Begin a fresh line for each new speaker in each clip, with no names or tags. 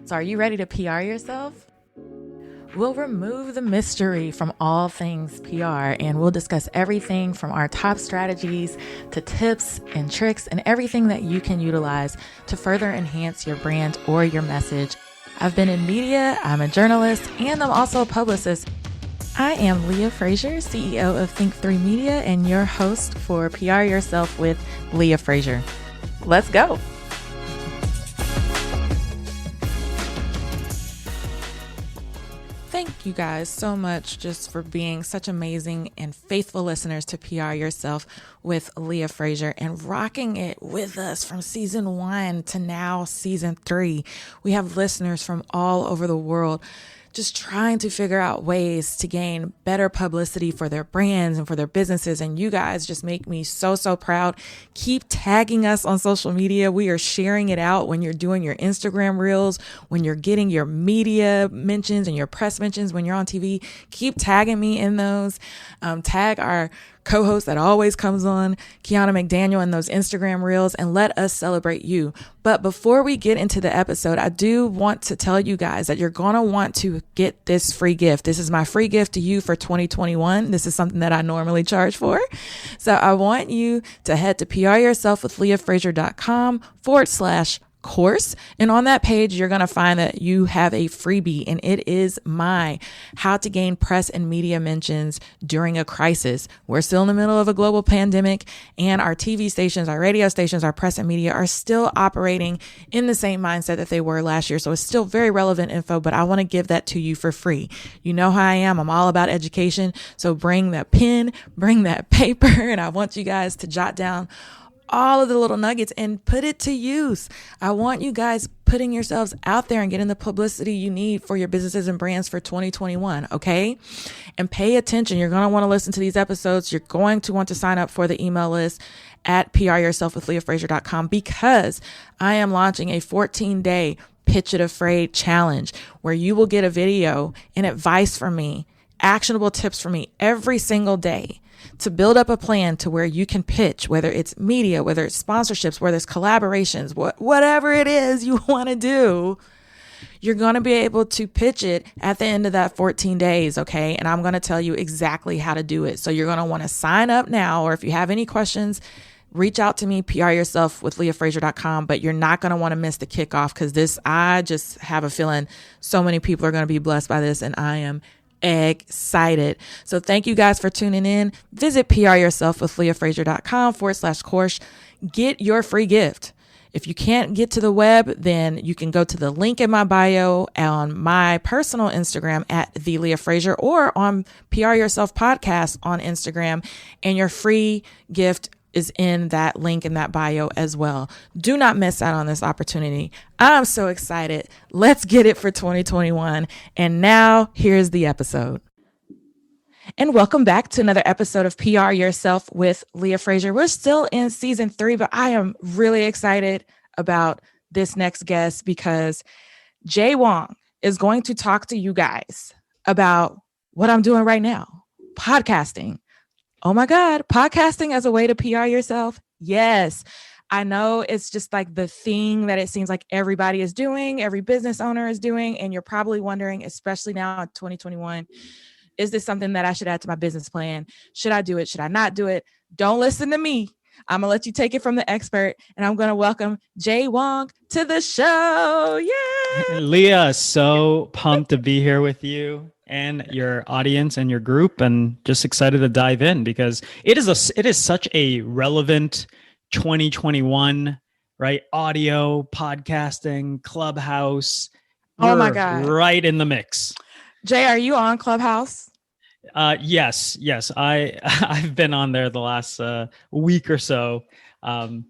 So are you ready to PR yourself? We'll remove the mystery from all things PR, and we'll discuss everything from our top strategies to tips and tricks and everything that you can utilize to further enhance your brand or your message. I've been in media, I'm a journalist, and I'm also a publicist. I am Leah Frazier, CEO of Think3 Media, and your host for PR Yourself with Leah Frazier. Let's go. Thank you guys so much just for being such amazing and faithful listeners to PR Yourself with Leah Frazier and rocking it with us from season 1 to now season 3. We have listeners from all over the world just trying to figure out ways to gain better publicity for their brands and for their businesses. And you guys just make me so, so proud. Keep tagging us on social media. We are sharing it out when you're doing your Instagram reels, when you're getting your media mentions and your press mentions, when you're on TV. Keep tagging me in those. Tag our co-host that always comes on, Kiana McDaniel, in those Instagram reels, and let us celebrate you. But before we get into the episode, I do want to tell you guys that you're going to want to get this free gift. This is my free gift to you for 2021. This is something that I normally charge for. So I want you to head to pryourselfwithleahfrazier.com/course. And on that page, you're going to find that you have a freebie, and it is my how to gain press and media mentions during a crisis. We're still in the middle of a global pandemic, and our TV stations, our radio stations, our press and media are still operating in the same mindset that they were last year. So it's still very relevant info, but I want to give that to you for free. You know how I am. I'm all about education. So bring that pen, bring that paper, and I want you guys to jot down all of the little nuggets and put it to use. I want you guys putting yourselves out there and getting the publicity you need for your businesses and brands for 2021. Okay. And pay attention. You're going to want to listen to these episodes. You're going to want to sign up for the email list at pryourselfwithleahfrazier.com because I am launching a 14-day Pitch It Afraid challenge where you will get a video and advice from me, actionable tips from me every single day to build up a plan to where you can pitch, whether it's media, whether it's sponsorships, whether it's collaborations, whatever it is you want to do, you're going to be able to pitch it at the end of that 14 days. Okay. And I'm going to tell you exactly how to do it. So you're going to want to sign up now, or if you have any questions, reach out to me, pryourselfwithleahfrazier.com, but you're not going to want to miss the kickoff because I just have a feeling so many people are going to be blessed by this, and I am excited. So thank you guys for tuning in. Visit pryourselfwithleahfrazier.com/course. Get your free gift. If you can't get to the web, then you can go to the link in my bio on my personal Instagram at the Leah Frazier or on PR Yourself Podcast on Instagram, and your free gift is in that link in that bio as well. Do not miss out on this opportunity. I'm so excited. Let's get it for 2021. And now here's the episode. And welcome back to another episode of PR Yourself with Leah Frazier. We're still in season 3, but I am really excited about this next guest because Wong is going to talk to you guys about what I'm doing right now, podcasting. Oh my God, podcasting as a way to PR yourself? Yes. I know it's just like the thing that it seems like everybody is doing, every business owner is doing, and you're probably wondering, especially now in 2021, is this something that I should add to my business plan? Should I do it? Should I not do it? Don't listen to me. I'm going to let you take it from the expert, and I'm going to welcome Wong to the show. Yay!
Leah, so pumped to be here with you and your audience and your group, and just excited to dive in because it is such a relevant 2021, right? Audio, podcasting, Clubhouse.
Oh my God.
Right in the mix.
Jay, are you on Clubhouse?
Yes. I've been on there the last week or so. And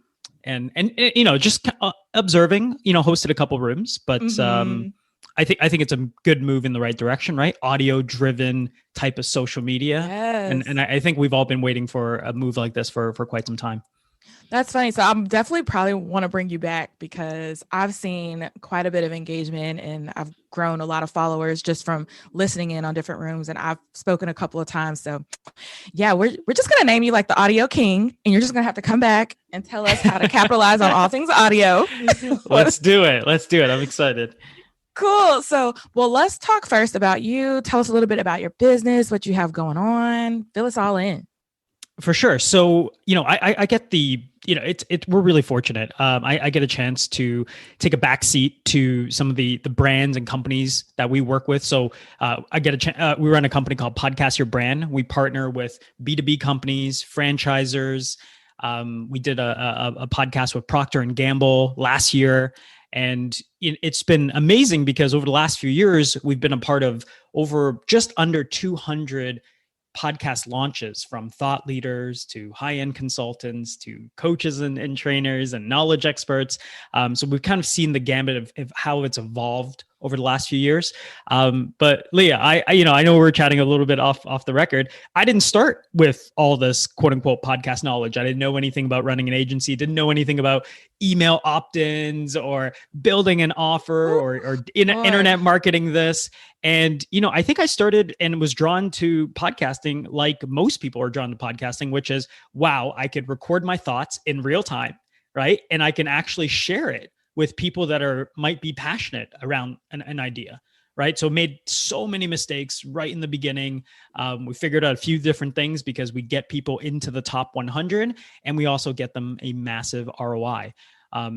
just observing, hosted a couple rooms, but I think it's a good move in the right direction, right? Audio driven type of social media.
Yes.
And I think we've all been waiting for a move like this for quite some time.
That's funny. So I'm definitely probably want to bring you back because I've seen quite a bit of engagement and I've grown a lot of followers just from listening in on different rooms, and I've spoken a couple of times. So yeah, we're just going to name you like the audio king, and you're just going to have to come back and tell us how to capitalize on all things audio.
Let's do it. I'm excited.
Cool. So, well, let's talk first about you. Tell us a little bit about your business, what you have going on. Fill us all in.
For sure. So, I get we're really fortunate. I get a chance to take a back seat to some of the brands and companies that we work with. So, I get a chance. We run a company called Podcast Your Brand. We partner with B2B companies, franchisers. We did a podcast with Procter and Gamble last year. And it's been amazing because over the last few years, we've been a part of over just under 200 podcast launches, from thought leaders to high-end consultants to coaches and trainers and knowledge experts. So we've kind of seen the gambit of how it's evolved over the last few years. But Leah, I know we're chatting a little bit off the record. I didn't start with all this quote unquote podcast knowledge. I didn't know anything about running an agency, didn't know anything about email opt-ins or building an offer or internet marketing this. And, I think I started and was drawn to podcasting like most people are drawn to podcasting, which is, wow, I could record my thoughts in real time, right? And I can actually share it with people that might be passionate around an idea, right? So made so many mistakes right in the beginning. We figured out a few different things because we get people into the top 100 and we also get them a massive ROI.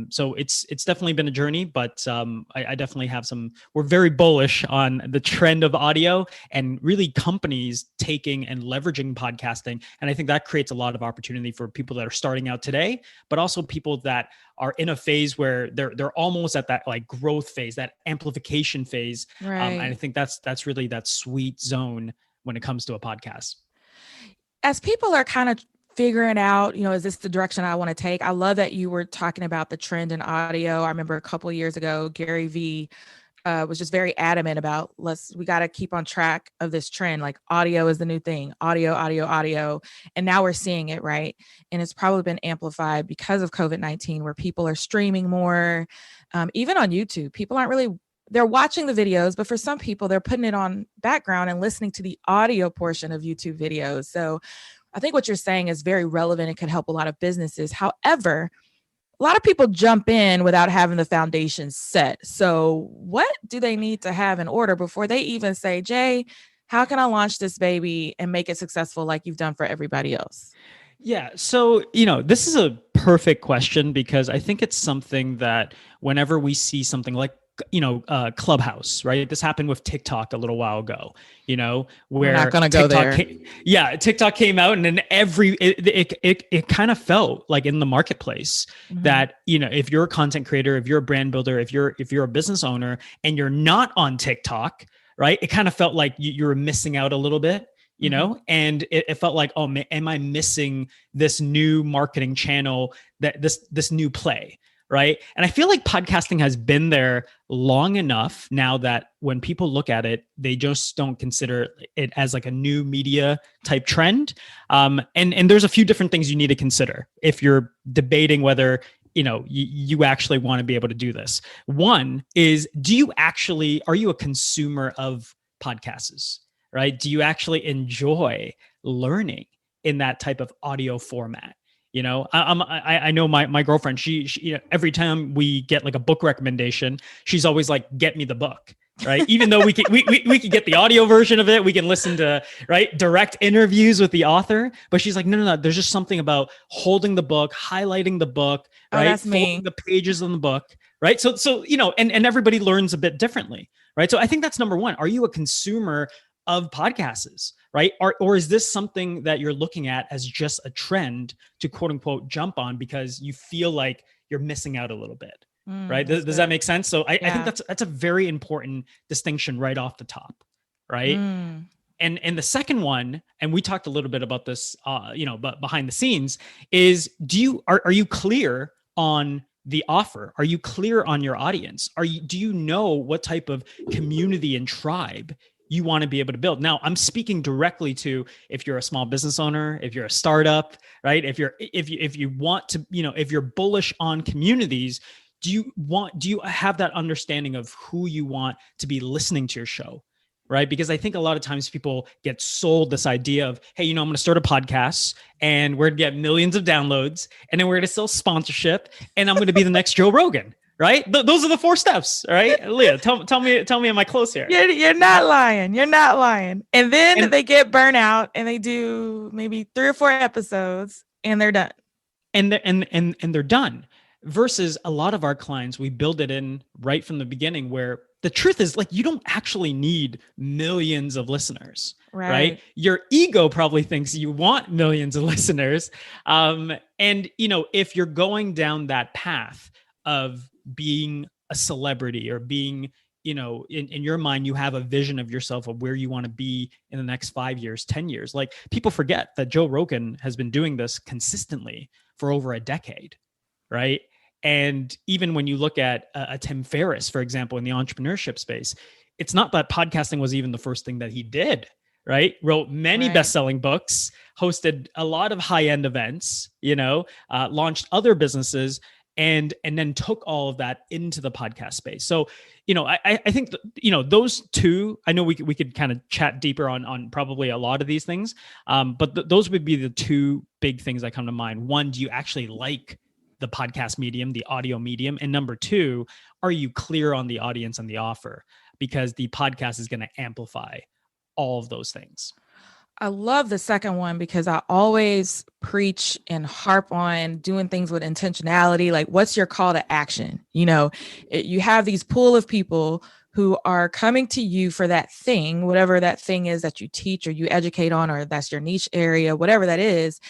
So it's definitely been a journey, but I definitely have we're very bullish on the trend of audio and really companies taking and leveraging podcasting. And I think that creates a lot of opportunity for people that are starting out today, but also people that are in a phase where they're almost at that like growth phase, that amplification phase.
Right.
And I think that's really that sweet zone when it comes to a podcast.
As people are kind of figuring out, is this the direction I want to take? I love that you were talking about the trend in audio. I remember a couple of years ago, Gary Vee was just very adamant about we got to keep on track of this trend. Like audio is the new thing, audio. And now we're seeing it, right? And it's probably been amplified because of COVID-19, where people are streaming more. Even on YouTube, people aren't really, they're watching the videos, but for some people, they're putting it on background and listening to the audio portion of YouTube videos. So I think what you're saying is very relevant and could help a lot of businesses. However, a lot of people jump in without having the foundation set. So what do they need to have in order before they even say, Jay, how can I launch this baby and make it successful like you've done for everybody else?
Yeah. So, this is a perfect question because I think it's something that whenever we see something like Clubhouse, right? This happened with TikTok a little while ago, where
we're not going to go there.
TikTok came out and then it kind of felt like in the marketplace that, if you're a content creator, if you're a brand builder, if you're a business owner and you're not on TikTok, right? It kind of felt like you were missing out a little bit. And it felt like, oh, am I missing this new marketing channel, that this new play? Right. And I feel like podcasting has been there long enough now that when people look at it, they just don't consider it as like a new media type trend. And there's a few different things you need to consider if you're debating whether, you actually want to be able to do this. One is, are you a consumer of podcasts? Right? Do you actually enjoy learning in that type of audio format? I know my girlfriend, she every time we get like a book recommendation, she's always like, get me the book, right? Even though we could get the audio version of it, we can listen to, right, direct interviews with the author, but she's like, no, there's just something about holding the book, highlighting the book, right?
That's me.
The pages on the book, right? So and everybody learns a bit differently, right? So I think that's number one. Are you a consumer of podcasts, right? Or is this something that you're looking at as just a trend to quote unquote jump on because you feel like you're missing out a little bit, right? Does that make sense? So I think that's a very important distinction right off the top, right? And the second one, and we talked a little bit about this, but behind the scenes, is are you clear on the offer? Are you clear on your audience? Do you know what type of community and tribe you want to be able to build? Now, I'm speaking directly to if you're a small business owner, if you're a startup, right? If you want to, if you're bullish on communities, do you have that understanding of who you want to be listening to your show? Right? Because I think a lot of times people get sold this idea of, hey, I'm going to start a podcast and we're going to get millions of downloads and then we're going to sell sponsorship and I'm going to be the next Joe Rogan. right? Those are the 4 steps, right? Leah, tell me, am I close here?
You're not lying. You're not lying. And then
And
they get burnt out and they do maybe 3 or 4 episodes and they're done.
and they're done. Versus a lot of our clients, we build it in right from the beginning, where the truth is, like, you don't actually need millions of listeners, right? Your ego probably thinks you want millions of listeners. And, if you're going down that path of being a celebrity or being, in your mind, you have a vision of yourself of where you want to be in the next 5 years, 10 years. Like, people forget that Joe Rogan has been doing this consistently for over a decade, right? And even when you look at a Tim Ferriss, for example, in the entrepreneurship space, it's not that podcasting was even the first thing that he did, right? Wrote many best-selling books, hosted a lot of high-end events, launched other businesses, and then took all of that into the podcast space. So, I think, those two, I know we could kind of chat deeper on probably a lot of these things, but those would be the 2 big things that come to mind. One, do you actually like the podcast medium, the audio medium? And number 2, are you clear on the audience and the offer? Because the podcast is going to amplify all of those things.
I love the second one because I always preach and harp on doing things with intentionality. Like, what's your call to action? You have these pool of people who are coming to you for that thing, whatever that thing is that you teach or you educate on, or that's your niche area, whatever that is.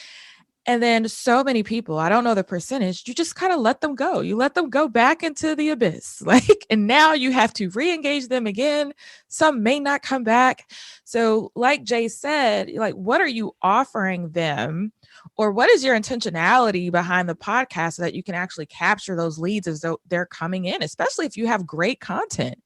And then so many people, I don't know the percentage, you just kind of let them go. You let them go back into the abyss. And now you have to re-engage them again. Some may not come back. So like Jay said, what are you offering them? Or what is your intentionality behind the podcast so that you can actually capture those leads as though they're coming in, especially if you have great content?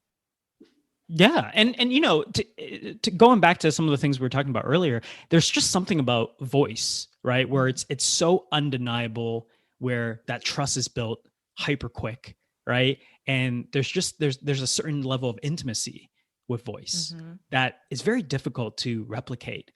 Yeah. And to going back to some of the things we were talking about earlier, there's just something about voice, right? Where it's so undeniable, where that trust is built hyper quick, right? And there's a certain level of intimacy with voice that is very difficult to replicate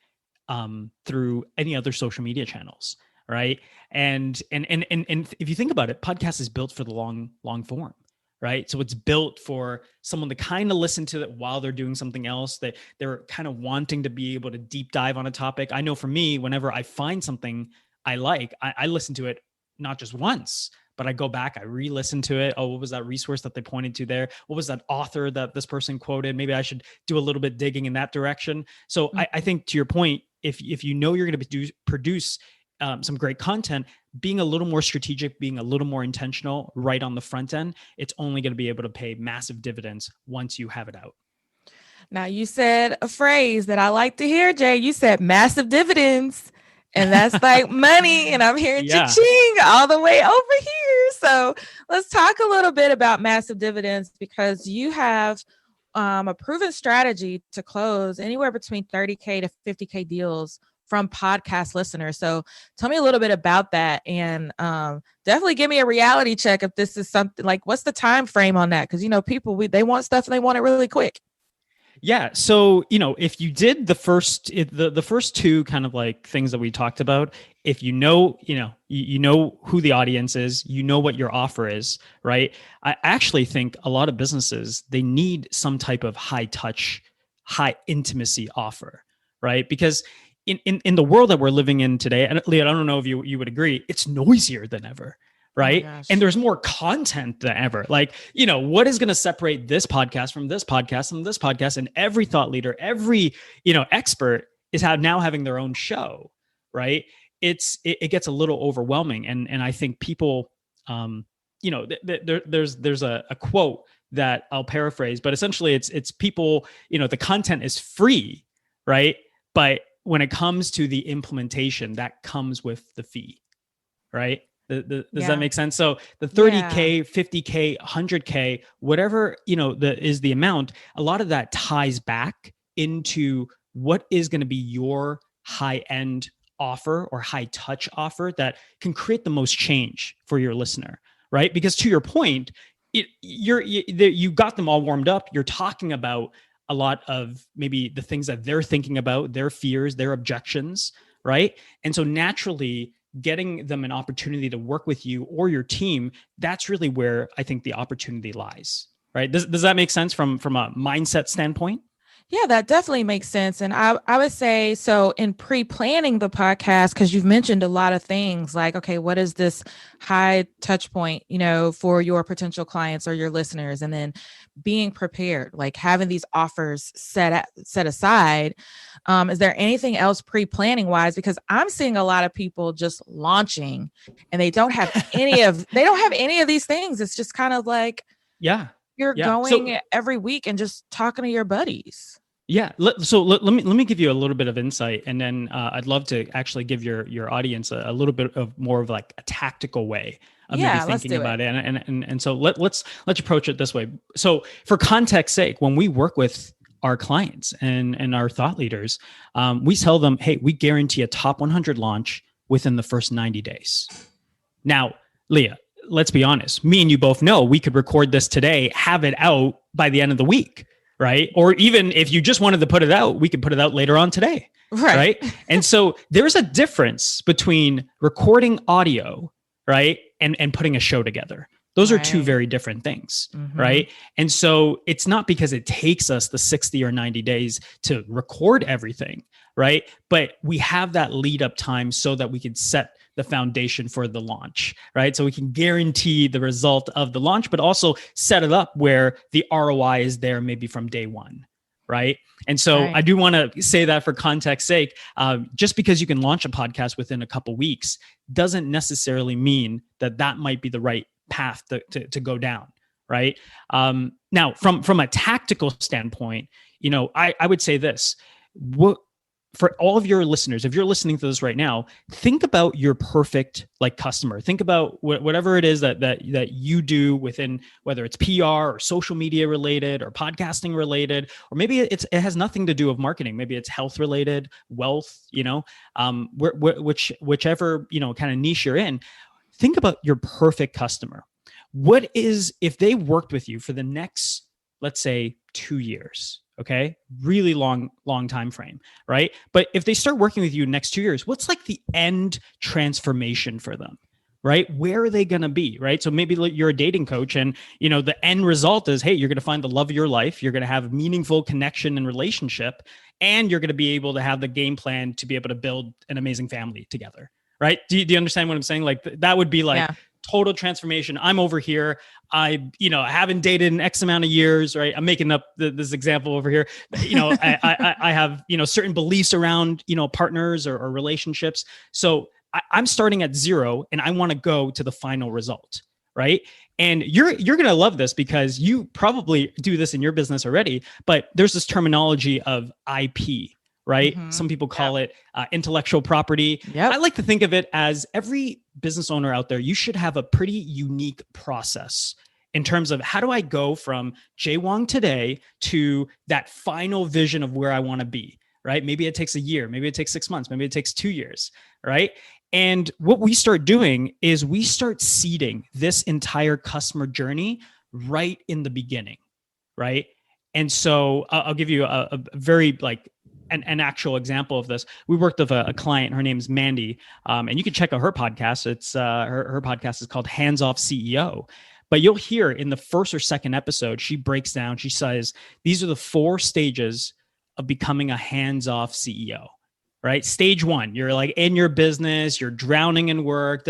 through any other social media channels, right? And if you think about it, podcast is built for the long form. Right. So it's built for someone to kind of listen to it while they're doing something else. They're kind of wanting to be able to deep dive on a topic. I know for me, whenever I find something I like, I listen to it not just once, but I go back, I re-listen to it. Oh, what was that resource that they pointed to there? What was that author that this person quoted? Maybe I should do a little bit digging in that direction. So I think, to your point, if you know you're going to produce some great content, being a little more strategic, being a little more intentional right on the front end, it's only going to be able to pay massive dividends once you have it out.
Now, you said a phrase that I like to hear, Jay. You said massive dividends, and that's like money. And I'm hearing cha-ching all the way over here. So let's talk a little bit about massive dividends, because you have a proven strategy to close anywhere between 30K to 50K deals from podcast listeners. So tell me a little bit about that, and definitely give me a reality check if this is something like, what's the time frame on that? Because people, they want stuff and they want it really quick.
Yeah. So, if you did the first 2 kind of like things that we talked about, if you know who the audience is, what your offer is, right? I actually think a lot of businesses, they need some type of high touch, high intimacy offer, right? Because in the world that we're living in today, and Leah, I don't know if you would agree, it's noisier than ever, right? Oh, and there's more content than ever. Like, what is going to separate this podcast from this podcast and this podcast? And every thought leader, every, expert is now having their own show, right? It gets a little overwhelming. And I think people, there's a quote that I'll paraphrase, but essentially it's people, the content is free, right? But when it comes to the implementation, that comes with the fee, right? Does that make sense? So the 30K, 50K, 100K, whatever, is the amount, a lot of that ties back into what is going to be your high-end offer or high-touch offer that can create the most change for your listener, right? Because to your point, you got them all warmed up. You're talking about a lot of maybe the things that they're thinking about, their fears, their objections, right? And so naturally, getting them an opportunity to work with you or your team, that's really where I think the opportunity lies, right? Does that make sense from a mindset standpoint?
Yeah, that definitely makes sense. And I would say, so in pre-planning the podcast, because you've mentioned a lot of things like, okay, what is this high touch point, for your potential clients or your listeners? And then being prepared, like having these offers set aside. Is there anything else pre-planning wise? Because I'm seeing a lot of people just launching and they don't have any of these things. It's just kind of like,
yeah.
you're going every week and just talking to your buddies.
Yeah. Let me give you a little bit of insight, and then I'd love to actually give your audience a little bit of more of like a tactical way of maybe thinking about it. And so let's approach it this way. So for context sake, when we work with our clients and our thought leaders, we tell them, hey, we guarantee a top 100 launch within the first 90 days. Now, Leah, let's be honest. Me and you both know we could record this today, have it out by the end of the week, right? Or even if you just wanted to put it out, we could put it out later on today, right? And so there's a difference between recording audio, right, and putting a show together. Those are two very different things, right? And so it's not because it takes us the 60 or 90 days to record everything, right? But we have that lead up time so that we can set the foundation for the launch, right? So we can guarantee the result of the launch, but also set it up where the ROI is there maybe from day one, right? And so I do want to say that for context sake, just because you can launch a podcast within a couple weeks doesn't necessarily mean that that might be the right path to go down, right? Now, from a tactical standpoint, I would say this: for all of your listeners, if you're listening to this right now, think about your perfect customer. Think about whatever it is that you do within, whether it's PR or social media related or podcasting related, or maybe it has nothing to do with marketing. Maybe it's health related, wealth, whichever, kind of niche you're in. Think about your perfect customer. What is, if they worked with you for the next, let's say 2 years, okay, really long time frame, right? But if they start working with you next 2 years, what's like the end transformation for them, right? Where are they going to be, right? So maybe you're a dating coach and, the end result is, hey, you're going to find the love of your life. You're going to have meaningful connection and relationship, and you're going to be able to have the game plan to be able to build an amazing family together, right? Do you understand what I'm saying? Like that would be total transformation. I'm over here. I haven't dated in X amount of years, right? I'm making up this example over here. I have, certain beliefs around, partners or relationships. So I'm starting at zero and I want to go to the final result, right? And you're going to love this because you probably do this in your business already, but there's this terminology of IP, right? Some people call it intellectual property. I like to think of it as every business owner out there, you should have a pretty unique process in terms of how do I go from Jay Wong today to that final vision of where I want to be, right? Maybe it takes a year, maybe it takes 6 months, maybe it takes 2 years, right? And what we start doing is we start seeding this entire customer journey right in the beginning, right? And so I'll give you a very an actual example of this. We worked with a client. Her name's Mandy, and you can check out her podcast. It's her podcast is called Hands Off CEO. But you'll hear in the first or second episode, she breaks down. She says these are the 4 stages of becoming a hands-off CEO. Right? Stage 1, you're in your business, you're drowning in work.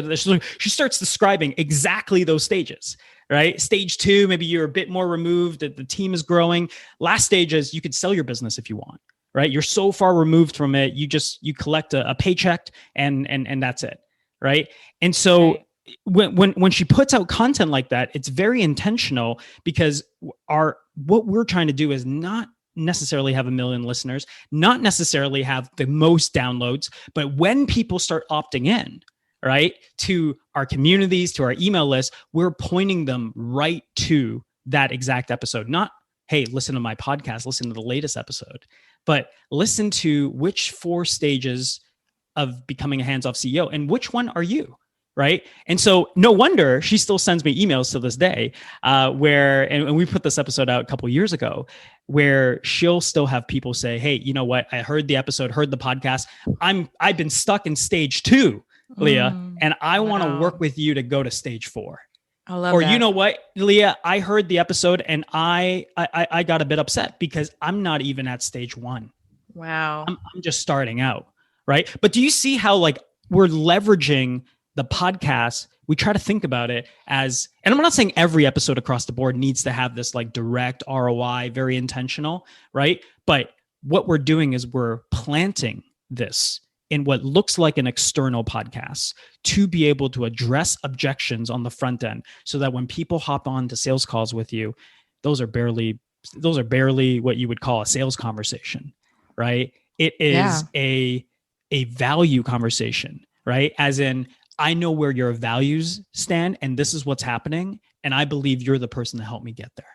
She starts describing exactly those stages. Right? Stage 2, maybe you're a bit more removed. The team is growing. Last stage is you could sell your business if you want. Right? You're so far removed from it. You collect a paycheck and that's it. Right? And so when she puts out content like that, it's very intentional because what we're trying to do is not necessarily have 1 million listeners, not necessarily have the most downloads, but when people start opting in, right, to our communities, to our email list, we're pointing them right to that exact episode. Not, hey, listen to my podcast, listen to the latest episode, but listen to which 4 stages of becoming a hands-off CEO and which one are you, right? And so no wonder she still sends me emails to this day and we put this episode out a couple of years ago, where she'll still have people say, hey, you know what? I heard the episode, heard the podcast. I've been stuck in stage 2, Leah, and I want to
Wow.
work with you to go to stage 4.
I love
Or you
that.
know what, Leah, I heard the episode and I got a bit upset because I'm not even at stage 1.
Wow.
I'm just starting out, right? But do you see how like we're leveraging the podcast? We try to think about it as, and I'm not saying every episode across the board needs to have this like direct ROI, very intentional, right? But what we're doing is we're planting this in what looks like an external podcast to be able to address objections on the front end, so that when people hop on to sales calls with you, those are barely what you would call a sales conversation, right? It
Yeah.
is a value conversation, right? As in, I know where your values stand and this is what's happening, and I believe you're the person to help me get there.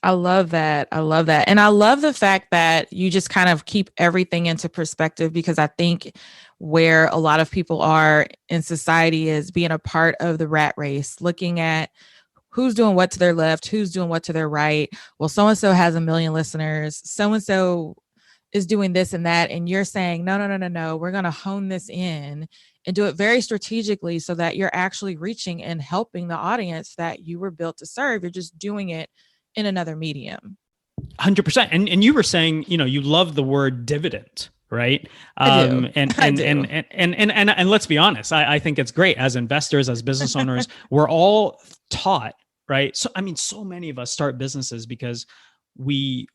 I love that. I love that. And I love the fact that you just kind of keep everything into perspective, because I think where a lot of people are in society is being a part of the rat race, looking at who's doing what to their left, who's doing what to their right. Well, so-and-so has 1 million listeners. So-and-so is doing this and that. And you're saying, no, no, no, no, no. We're going to hone this in and do it very strategically so that you're actually reaching and helping the audience that you were built to serve. You're just doing it in another medium.
100%. And you were saying, you love the word dividend, right?
I do.
And let's be honest, I think it's great as investors, as business owners, we're all taught, right? So, I mean, so many of us start businesses because we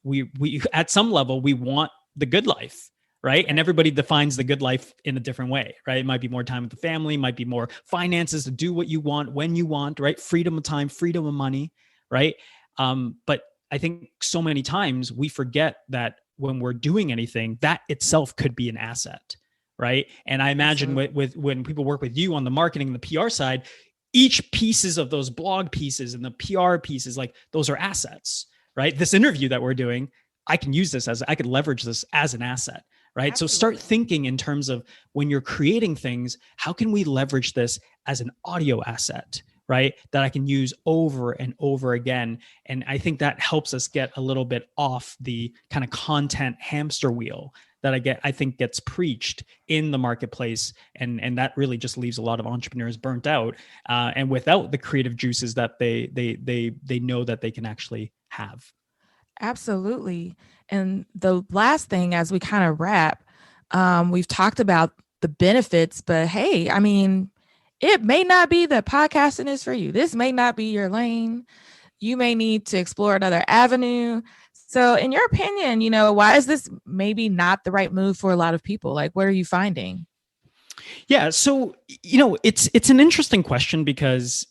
at some level, we want the good life, right? And everybody defines the good life in a different way, right? It might be more time with the family, might be more finances to do what you want, when you want, right? Freedom of time, freedom of money, right? But I think so many times we forget that when we're doing anything, that itself could be an asset, right? And I imagine with when people work with you on the marketing and the PR side, each pieces of those blog pieces and the PR pieces, like those are assets, right? This interview that we're doing, I can use this I could leverage this as an asset, right? Absolutely. So start thinking in terms of when you're creating things, how can we leverage this as an audio asset, right? That I can use over and over again. And I think that helps us get a little bit off the kind of content hamster wheel that I think gets preached in the marketplace. And that really just leaves a lot of entrepreneurs burnt out and without the creative juices that they know that they can actually have.
Absolutely. And the last thing, as we kind of wrap, we've talked about the benefits, but hey, I mean, it may not be that podcasting is for you. This may not be your lane. You may need to explore another avenue. So in your opinion, why is this maybe not the right move for a lot of people? Like, what are you finding?
Yeah. So, it's an interesting question because,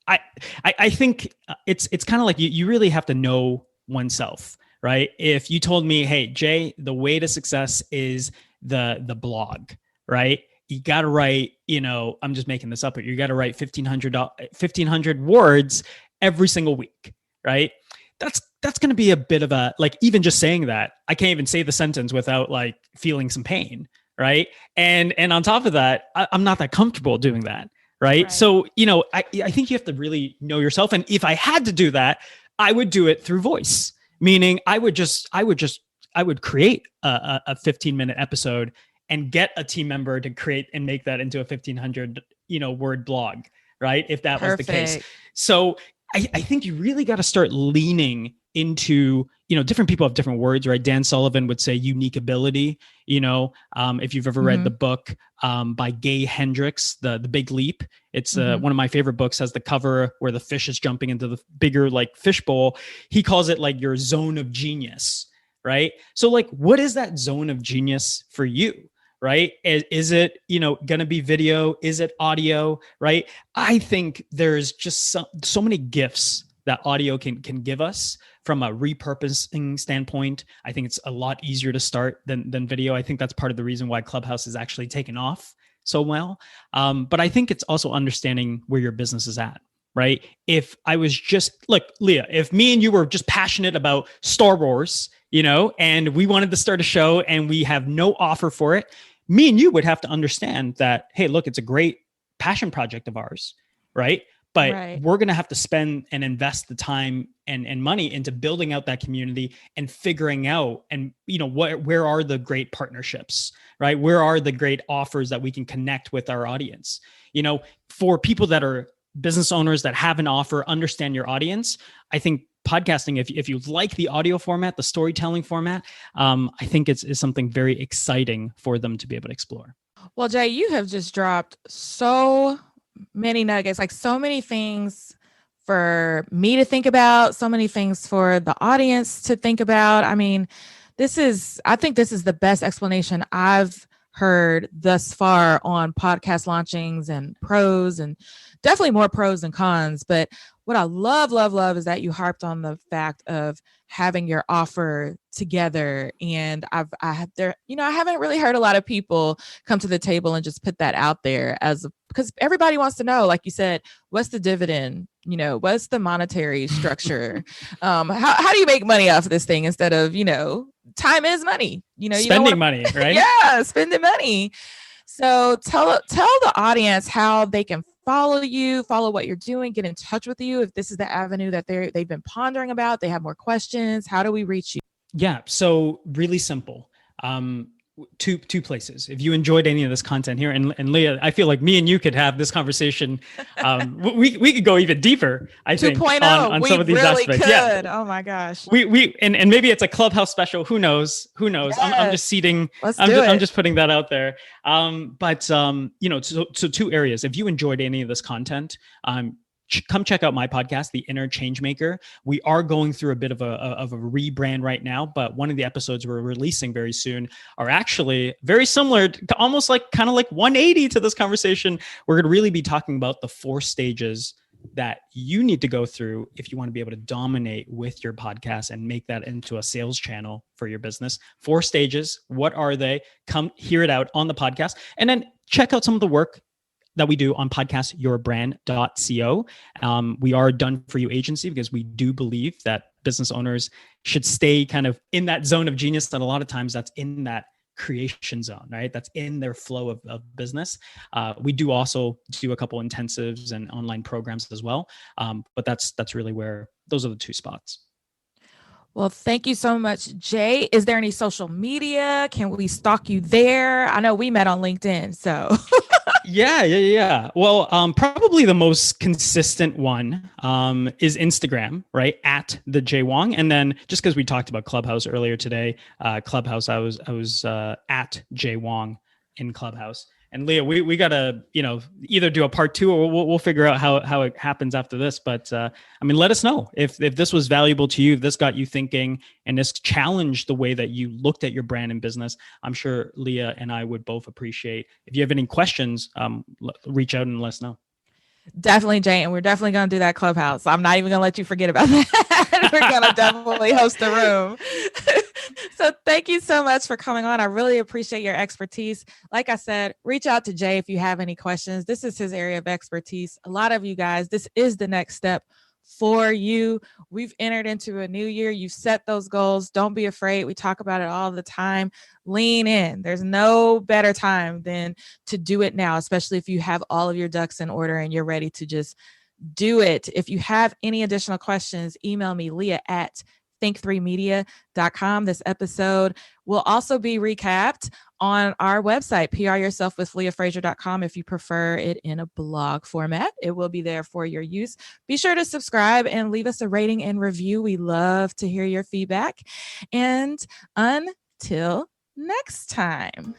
I think it's kind of like you really have to know oneself, right? If you told me, hey, Jay, the way to success is the blog, right? You got to write, I'm just making this up, but you got to write 1,500 words every single week, right? That's going to be a bit of a, like, even just saying that, I can't even say the sentence without like feeling some pain, right? And on top of that, I'm not that comfortable doing that, right? So, I think you have to really know yourself. And if I had to do that, I would do it through voice, meaning I would create a 15-minute episode and get a team member to create and make that into a 1,500, word blog, right? If that was the case. So I think you really got to start leaning into, different people have different words, right? Dan Sullivan would say unique ability, if you've ever read the book by Gay Hendricks, The Big Leap. It's one of my favorite books, has the cover where the fish is jumping into the bigger like fish bowl. He calls it like your zone of genius, right? So like, what is that zone of genius for you? Right? Is it, going to be video? Is it audio? Right? I think there's just so many gifts that audio can give us from a repurposing standpoint. I think it's a lot easier to start than video. I think that's part of the reason why Clubhouse has actually taken off so well. But I think it's also understanding where your business is at. Right? If I was just like Leah, if me and you were just passionate about Star Wars, and we wanted to start a show and we have no offer for it, me and you would have to understand that, hey, look, it's a great passion project of ours, right? but
Right.
we're going to have to spend and invest the time and money into building out that community and figuring out, and where are the great partnerships, right? Where are the great offers that we can connect with our audience? For people that are business owners that have an offer, understand your audience. I think podcasting, if you like the audio format, the storytelling format, I think it's something very exciting for them to be able to explore.
Well, Jay, you have just dropped so many nuggets, like so many things for me to think about, so many things for the audience to think about. I mean, I think this is the best explanation I've heard thus far on podcast launchings and pros, and definitely more pros than cons. But what I love is that you harped on the fact of having your offer together. And I haven't really heard a lot of people come to the table and just put that out there because everybody wants to know, like you said, what's the dividend? What's the monetary structure? How do you make money off of this thing instead of, time is money,
spending money, right?
Yeah, spending money. So tell the audience how they can follow what you're doing, get in touch with you. If this is the avenue that they've been pondering about, they have more questions. How do we reach you?
Yeah. So really simple. Two places. If you enjoyed any of this content here, and Leah, I feel like me and you could have this conversation. We could go even deeper, I think,
2.0.
on some of these
really
aspects.
Could.
Yeah.
Oh my gosh.
And maybe it's a Clubhouse special. Who knows? Yes. I'm just seeding. I'm just putting that out there. So two areas. If you enjoyed any of this content, come check out my podcast, The Inner Changemaker. We are going through a bit of a rebrand right now, but one of the episodes we're releasing very soon are actually very similar to almost kind of like 180 to this conversation. We're going to really be talking about the 4 stages that you need to go through if you want to be able to dominate with your podcast and make that into a sales channel for your business. 4 stages. What are they? Come hear it out on the podcast, and then check out some of the work that we do on podcastyourbrand.co. We are a done for you agency because we do believe that business owners should stay kind of in that zone of genius. And a lot of times that's in that creation zone, right? That's in their flow of business. We do also do a couple intensives and online programs as well. But that's really where those are the 2 spots.
Well, thank you so much, Jay. Is there any social media? Can we stalk you there? I know we met on LinkedIn, so.
Yeah. Well, probably the most consistent one is Instagram, right? At the Jay Wong. And then just because we talked about Clubhouse earlier today, Clubhouse, I was at Jay Wong in Clubhouse. And Leah, we gotta, either do a part 2 or we'll figure out how it happens after this. But let us know if this was valuable to you, if this got you thinking, and this challenged the way that you looked at your brand and business. I'm sure Leah and I would both appreciate. If you have any questions, reach out and let us know.
Definitely, Jay, and we're definitely going to do that Clubhouse. I'm not even going to let you forget about that. We're going to definitely host the room. So thank you so much for coming on. I really appreciate your expertise. Like I said, reach out to Jay if you have any questions. This is his area of expertise. A lot of you guys, this is the next step for you. We've entered into a new year. You've set those goals. Don't be afraid. We talk about it all the time. Lean in. There's no better time than to do it now, especially if you have all of your ducks in order and you're ready to just do it. If you have any additional questions, email me, Leah at think3media.com. This episode will also be recapped on our website, pryourselfwithleahfrazier.com. If you prefer it in a blog format, it will be there for your use. Be sure to subscribe and leave us a rating and review. We love to hear your feedback. And until next time.